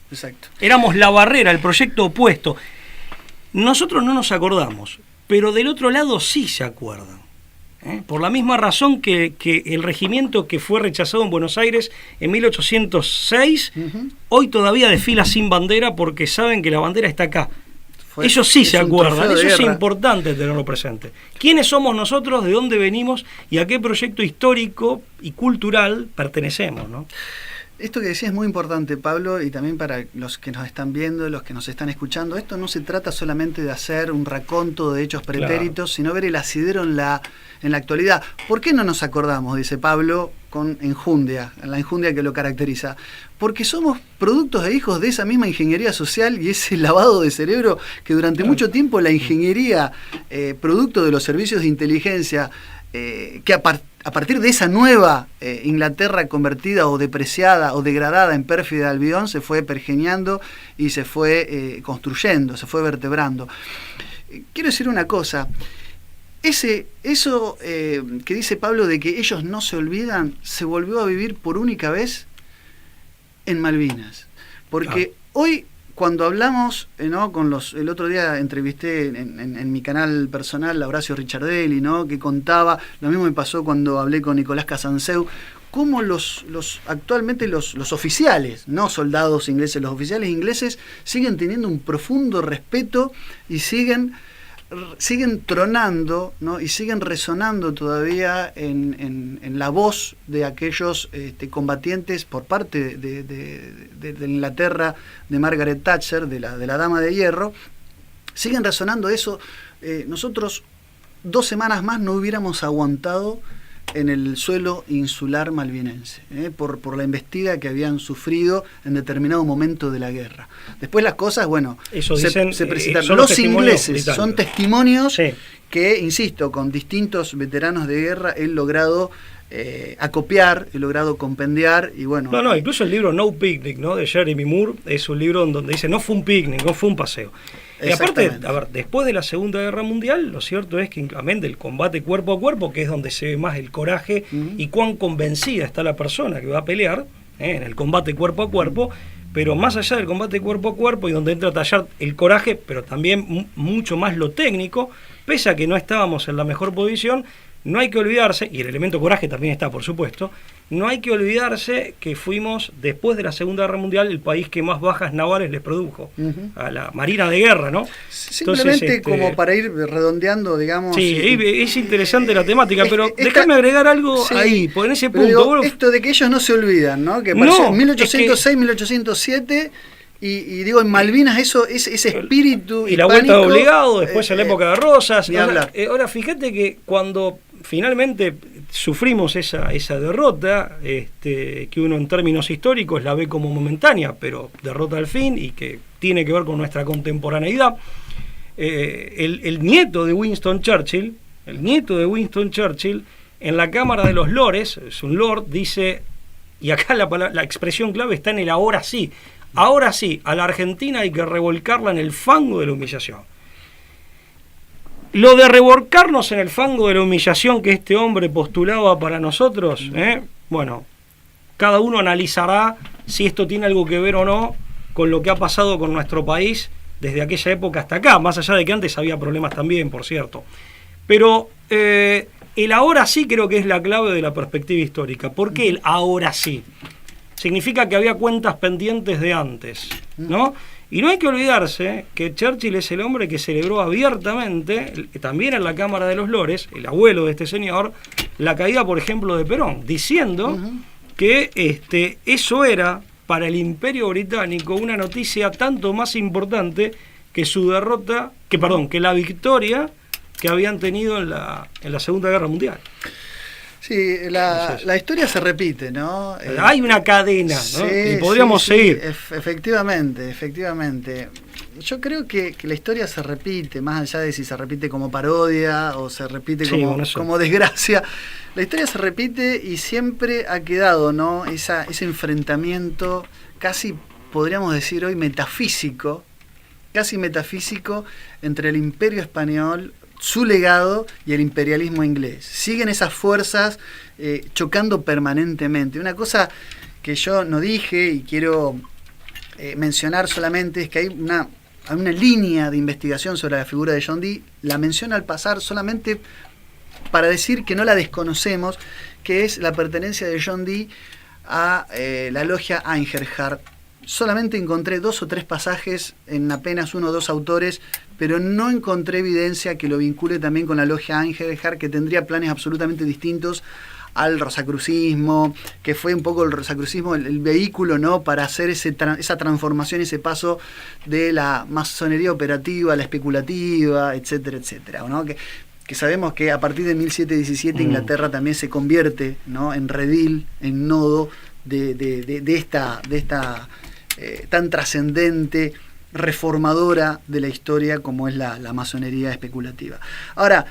Éramos la barrera, el proyecto opuesto. Nosotros no nos acordamos, pero del otro lado sí se acuerdan. Por la misma razón que el regimiento que fue rechazado en Buenos Aires en 1806, hoy todavía desfila sin bandera porque saben que la bandera está acá. Ellos sí se acuerdan, eso es importante tenerlo presente. ¿Quiénes somos nosotros, de dónde venimos y a qué proyecto histórico y cultural pertenecemos, ¿no? Esto que decías es muy importante, Pablo, y también para los que nos están viendo, los que nos están escuchando. Esto no se trata solamente de hacer un raconto de hechos pretéritos, sino ver el asidero en la actualidad. ¿Por qué no nos acordamos? Dice Pablo con enjundia, la enjundia que lo caracteriza. Porque somos productos e hijos de esa misma ingeniería social y ese lavado de cerebro que durante mucho tiempo la ingeniería, producto de los servicios de inteligencia, que a partir de esa nueva Inglaterra convertida o depreciada o degradada en pérfida albión, se fue pergeñando y se fue construyendo, se fue vertebrando. Quiero decir una cosa, eso que dice Pablo de que ellos no se olvidan, se volvió a vivir por única vez en Malvinas. Porque hoy, cuando hablamos, ¿no? El otro día entrevisté en mi canal personal a Horacio Ricciardelli, ¿no? Que contaba, lo mismo me pasó cuando hablé con Nicolás Casanseu, cómo actualmente los oficiales, no soldados ingleses, los oficiales ingleses siguen teniendo un profundo respeto y siguen tronando, ¿no? Y siguen resonando todavía en la voz de aquellos combatientes por parte de Inglaterra, de Margaret Thatcher, de la Dama de Hierro. Siguen resonando eso. Nosotros 2 semanas más no hubiéramos aguantado en el suelo insular malvinense, por la embestida que habían sufrido en determinado momento de la guerra. Después las cosas, bueno, se presentaron. Los ingleses son testimonios que, insisto, con distintos veteranos de guerra he logrado acopiar, he logrado compendiar y bueno. Incluso el libro No Picnic, ¿no? De Jeremy Moore es un libro en donde dice no fue un picnic, no fue un paseo. Y aparte, después de la Segunda Guerra Mundial, lo cierto es que incluso del combate cuerpo a cuerpo, que es donde se ve más el coraje y cuán convencida está la persona que va a pelear en el combate cuerpo a cuerpo, pero más allá del combate cuerpo a cuerpo y donde entra a tallar el coraje, pero también mucho más lo técnico, pese a que no estábamos en la mejor posición, no hay que olvidarse, y el elemento coraje también está, por supuesto, no hay que olvidarse que fuimos, después de la Segunda Guerra Mundial, el país que más bajas navales les produjo, a la Marina de Guerra, ¿no? Simplemente entonces, como para ir redondeando, digamos... Sí, es interesante la temática, pero déjame agregar algo ahí, por en ese punto... Digo, esto de que ellos no se olvidan, ¿no? Que apareció en 1806, 1807... Y digo, en Malvinas ese espíritu y la vuelta de obligado, después en la época de Rosas. Ahora, fíjate que cuando finalmente sufrimos esa derrota, que uno en términos históricos la ve como momentánea, pero derrota al fin y que tiene que ver con nuestra contemporaneidad, el nieto de Winston Churchill, en la Cámara de los Lores, es un lord, dice, y acá la expresión clave está en el ahora sí. Ahora sí, a la Argentina hay que revolcarla en el fango de la humillación. Lo de revolcarnos en el fango de la humillación que este hombre postulaba para nosotros, bueno, cada uno analizará si esto tiene algo que ver o no con lo que ha pasado con nuestro país desde aquella época hasta acá, más allá de que antes había problemas también, por cierto. Pero el ahora sí creo que es la clave de la perspectiva histórica. ¿Por qué el ahora sí? Significa que había cuentas pendientes de antes, ¿no? Y no hay que olvidarse que Churchill es el hombre que celebró abiertamente, también en la Cámara de los Lores, el abuelo de este señor, la caída, por ejemplo, de Perón, diciendo que eso era para el Imperio Británico una noticia tanto más importante que su derrota, que la victoria que habían tenido en la Segunda Guerra Mundial. Sí, la historia se repite, ¿no? Hay una cadena, ¿no? Sí, y podríamos seguir. Efectivamente. Yo creo que la historia se repite, más allá de si se repite como parodia o se repite como desgracia. La historia se repite y siempre ha quedado, ¿no? Ese enfrentamiento casi, podríamos decir hoy, metafísico entre el Imperio Español, su legado y el imperialismo inglés. Siguen esas fuerzas chocando permanentemente. Una cosa que yo no dije y quiero mencionar solamente es que hay una línea de investigación sobre la figura de John Dee, la menciono al pasar solamente para decir que no la desconocemos, que es la pertenencia de John Dee a la logia Einherjar. Solamente encontré 2 o 3 pasajes en apenas 1 o 2 autores, pero no encontré evidencia que lo vincule también con la logia Einherjar, que tendría planes absolutamente distintos al rosacrucismo, que fue un poco el rosacrucismo el vehículo, ¿no?, para hacer esa transformación, ese paso de la masonería operativa a la especulativa, etcétera, etcétera, ¿no? Que sabemos que a partir de 1717 Inglaterra también se convierte, ¿no?, en redil, en nodo de esta tan trascendente, reformadora de la historia como es la masonería especulativa. Ahora,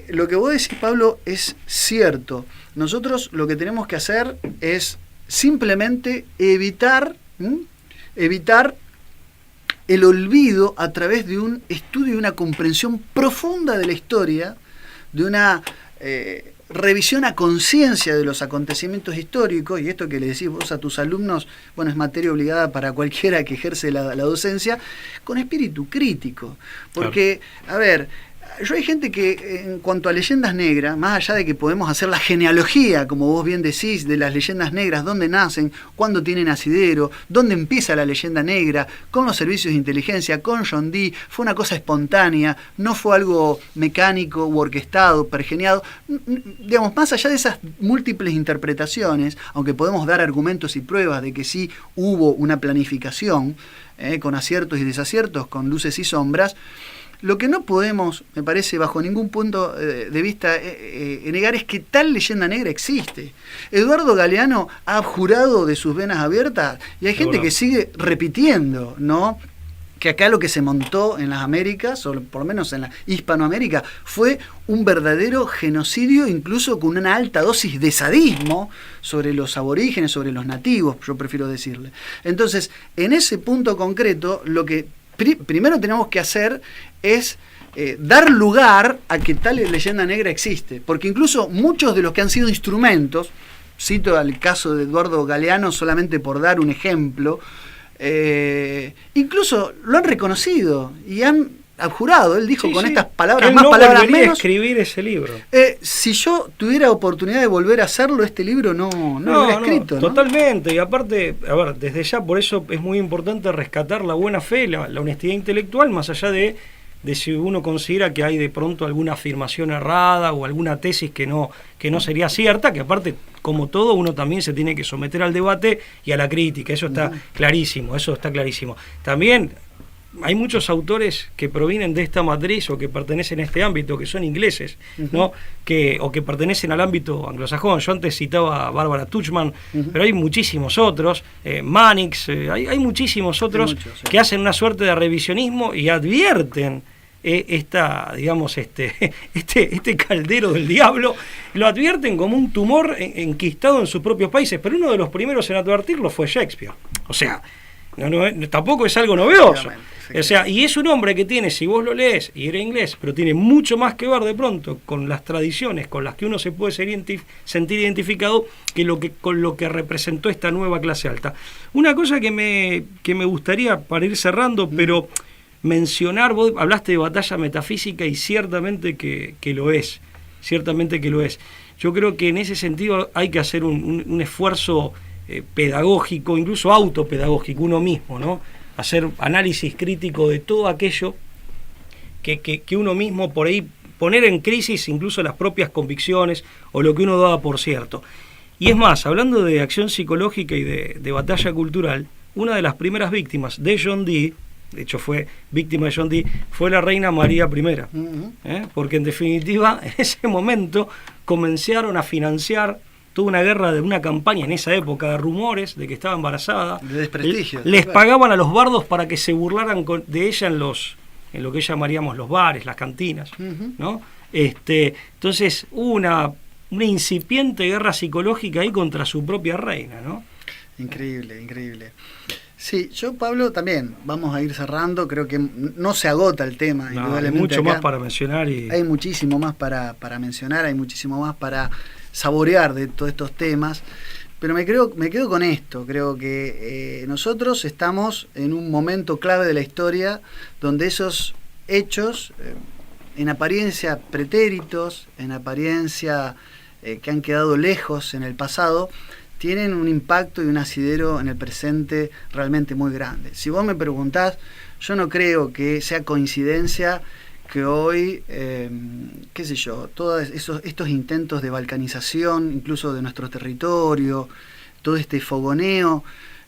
lo que vos decís, Pablo, es cierto. Nosotros lo que tenemos que hacer es simplemente evitar el olvido a través de un estudio y una comprensión profunda de la historia, de una revisión a conciencia de los acontecimientos históricos, y esto que le decís vos a tus alumnos, bueno, es materia obligada para cualquiera que ejerce la docencia, con espíritu crítico. Porque, claro, a ver, yo hay gente que en cuanto a leyendas negras, más allá de que podemos hacer la genealogía, como vos bien decís, de las leyendas negras, dónde nacen, cuándo tienen asidero, dónde empieza la leyenda negra, con los servicios de inteligencia, con John Dee, fue una cosa espontánea, no fue algo mecánico u orquestado, pergeniado. Digamos, más allá de esas múltiples interpretaciones, aunque podemos dar argumentos y pruebas de que sí hubo una planificación, con aciertos y desaciertos, con luces y sombras, lo que no podemos, me parece, bajo ningún punto de vista negar es que tal leyenda negra existe. Eduardo Galeano ha jurado de sus venas abiertas y hay gente que sigue repitiendo, ¿no?, que acá lo que se montó en las Américas, o por lo menos en la Hispanoamérica, fue un verdadero genocidio, incluso con una alta dosis de sadismo sobre los aborígenes, sobre los nativos, yo prefiero decirle. Entonces, en ese punto concreto, lo que primero tenemos que hacer es dar lugar a que tal leyenda negra existe, porque incluso muchos de los que han sido instrumentos, cito el caso de Eduardo Galeano solamente por dar un ejemplo, incluso lo han reconocido y han abjurado. Él dijo con estas palabras, él más no palabras menos, a escribir ese libro. Si yo tuviera oportunidad de volver a hacerlo, este libro no lo hubiera escrito, ¿no? Totalmente, y aparte, a ver, desde ya por eso es muy importante rescatar la buena fe, la honestidad intelectual, más allá de si uno considera que hay de pronto alguna afirmación errada o alguna tesis que no sería cierta, que aparte, como todo, uno también se tiene que someter al debate y a la crítica, eso está clarísimo, También hay muchos autores que provienen de esta matriz o que pertenecen a este ámbito, que son ingleses, ¿no? O que pertenecen al ámbito anglosajón. Yo antes citaba a Barbara Tuchman, pero hay muchísimos otros, Mannix, hay muchísimos otros que hacen una suerte de revisionismo y advierten este caldero del diablo, lo advierten como un tumor enquistado en sus propios países, pero uno de los primeros en advertirlo fue Shakespeare. O sea, tampoco es algo novedoso. O sea, y es un hombre que tiene, si vos lo lees, y era inglés, pero tiene mucho más que ver de pronto con las tradiciones con las que uno se puede sentir identificado con lo que representó esta nueva clase alta. Una cosa que me gustaría, para ir cerrando, pero mencionar, vos hablaste de batalla metafísica y ciertamente que lo es, Yo creo que en ese sentido hay que hacer un esfuerzo pedagógico, incluso autopedagógico, uno mismo, ¿no? Hacer análisis crítico de todo aquello que uno mismo por ahí, poner en crisis incluso las propias convicciones o lo que uno daba por cierto. Y es más, hablando de acción psicológica y de batalla cultural, una de las primeras víctimas de John Dee, de hecho fue víctima de John Dee, fue la reina María I, porque en definitiva en ese momento comenzaron a financiar toda una guerra, de una campaña en esa época de rumores de que estaba embarazada, de desprestigio. Les pagaban a los bardos para que se burlaran de ella en lo que llamaríamos los bares, las cantinas, ¿no? Entonces hubo una incipiente guerra psicológica ahí contra su propia reina, ¿no? Increíble. Sí, yo, Pablo, también vamos a ir cerrando, creo que no se agota el tema. Hay mucho más para mencionar. Hay muchísimo más para mencionar, hay muchísimo más para saborear de todos estos temas, Pero me quedo con esto. Creo que nosotros estamos en un momento clave de la historia donde esos hechos, en apariencia pretéritos, en apariencia que han quedado lejos en el pasado, tienen un impacto y un asidero en el presente realmente muy grande. Si vos me preguntás, yo no creo que sea coincidencia que hoy, qué sé yo, todos estos intentos de balcanización, incluso de nuestro territorio, todo este fogoneo,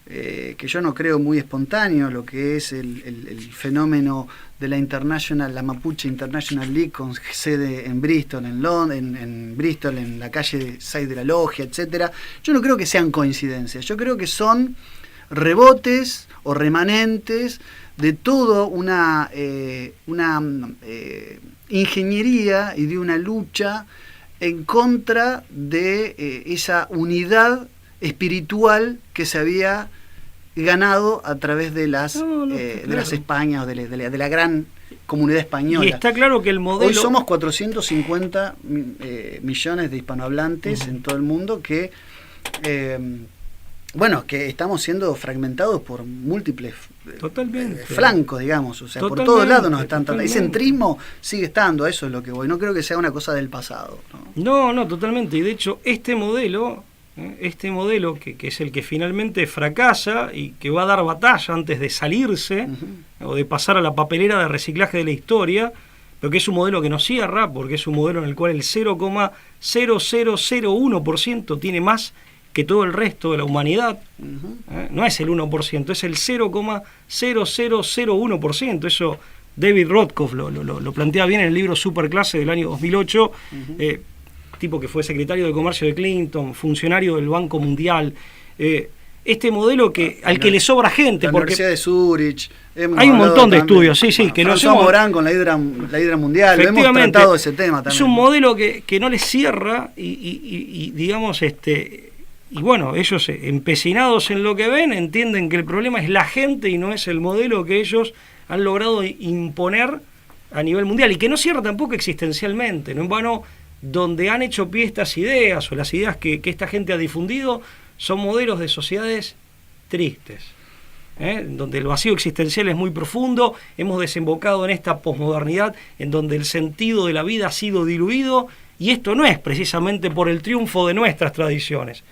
que yo no creo muy espontáneo, lo que es el fenómeno de la Mapuche International League con sede en Bristol, en Bristol, en la calle 6 de la Logia, etcétera. Yo no creo que sean coincidencias, yo creo que son rebotes o remanentes de toda una ingeniería y de una lucha en contra de esa unidad espiritual que se había ganado a través de las Españas o de la gran comunidad española. Y está claro que el modelo... Hoy somos 450 millones de hispanohablantes en todo el mundo que que estamos siendo fragmentados por múltiples flancos, digamos, o sea, por todos lados nos están tratando. El centrismo sigue estando, a eso es lo que voy. No creo que sea una cosa del pasado, No, totalmente. Y de hecho, este modelo que es el que finalmente fracasa y que va a dar batalla antes de salirse o de pasar a la papelera de reciclaje de la historia, pero que es un modelo que no cierra, porque es un modelo en el cual el 0,0001% tiene más que todo el resto de la humanidad. No es el 1%, es el 0,0001%. Eso David Rothkopf lo plantea bien en el libro Superclase del año 2008, tipo que fue secretario de Comercio de Clinton, funcionario del Banco Mundial. Este modelo al que le sobra gente. La Universidad de Zurich. Hay un montón de estudios, que lo hacemos. Morán con la hidra mundial, lo hemos tratado ese tema también. Es un modelo que no les cierra y digamos, y bueno, ellos empecinados en lo que ven, entienden que el problema es la gente y no es el modelo que ellos han logrado imponer a nivel mundial, y que no cierra tampoco existencialmente, no en vano. Donde han hecho pie estas ideas o las ideas que esta gente ha difundido son modelos de sociedades tristes, donde el vacío existencial es muy profundo. Hemos desembocado en esta posmodernidad en donde el sentido de la vida ha sido diluido, y esto no es precisamente por el triunfo de nuestras tradiciones,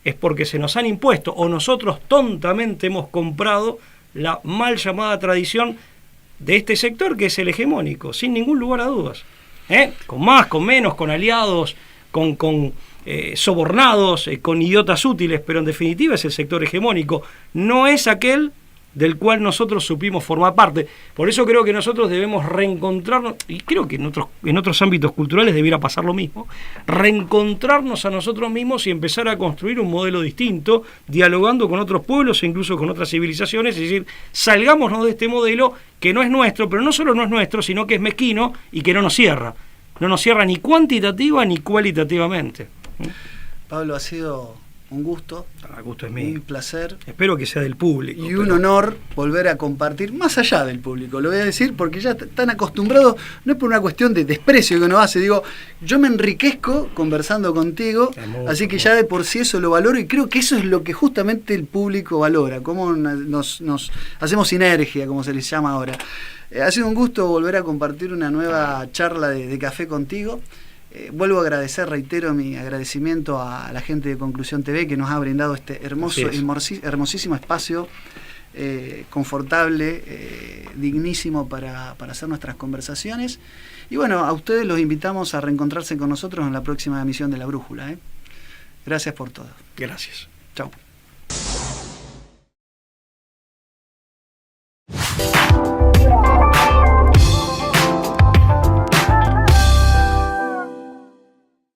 es porque se nos han impuesto o nosotros tontamente hemos comprado la mal llamada tradición de este sector, que es el hegemónico, sin ningún lugar a dudas. Con más, con menos, con aliados, con sobornados, con idiotas útiles, pero en definitiva es el sector hegemónico, no es aquel del cual nosotros supimos formar parte. Por eso creo que nosotros debemos reencontrarnos, y creo que en otros ámbitos culturales debiera pasar lo mismo, reencontrarnos a nosotros mismos y empezar a construir un modelo distinto, dialogando con otros pueblos e incluso con otras civilizaciones, es decir, salgámonos de este modelo que no es nuestro, pero no solo no es nuestro, sino que es mezquino y que no nos cierra ni cuantitativa ni cualitativamente. Pablo, ha sido un gusto. El gusto es mío. Un placer. Espero que sea del público. Y un honor volver a compartir, más allá del público, lo voy a decir, porque ya están acostumbrados, no es por una cuestión de desprecio que uno hace, digo, yo me enriquezco conversando contigo, así que ya de por sí eso lo valoro, y creo que eso es lo que justamente el público valora, cómo nos hacemos sinergia, como se les llama ahora. Ha sido un gusto volver a compartir una nueva charla de café contigo. Vuelvo a agradecer, reitero mi agradecimiento a la gente de Conclusión TV que nos ha brindado este hermosísimo espacio, confortable, dignísimo para hacer nuestras conversaciones. Y bueno, a ustedes los invitamos a reencontrarse con nosotros en la próxima emisión de La Brújula. Gracias por todo. Gracias. Chao.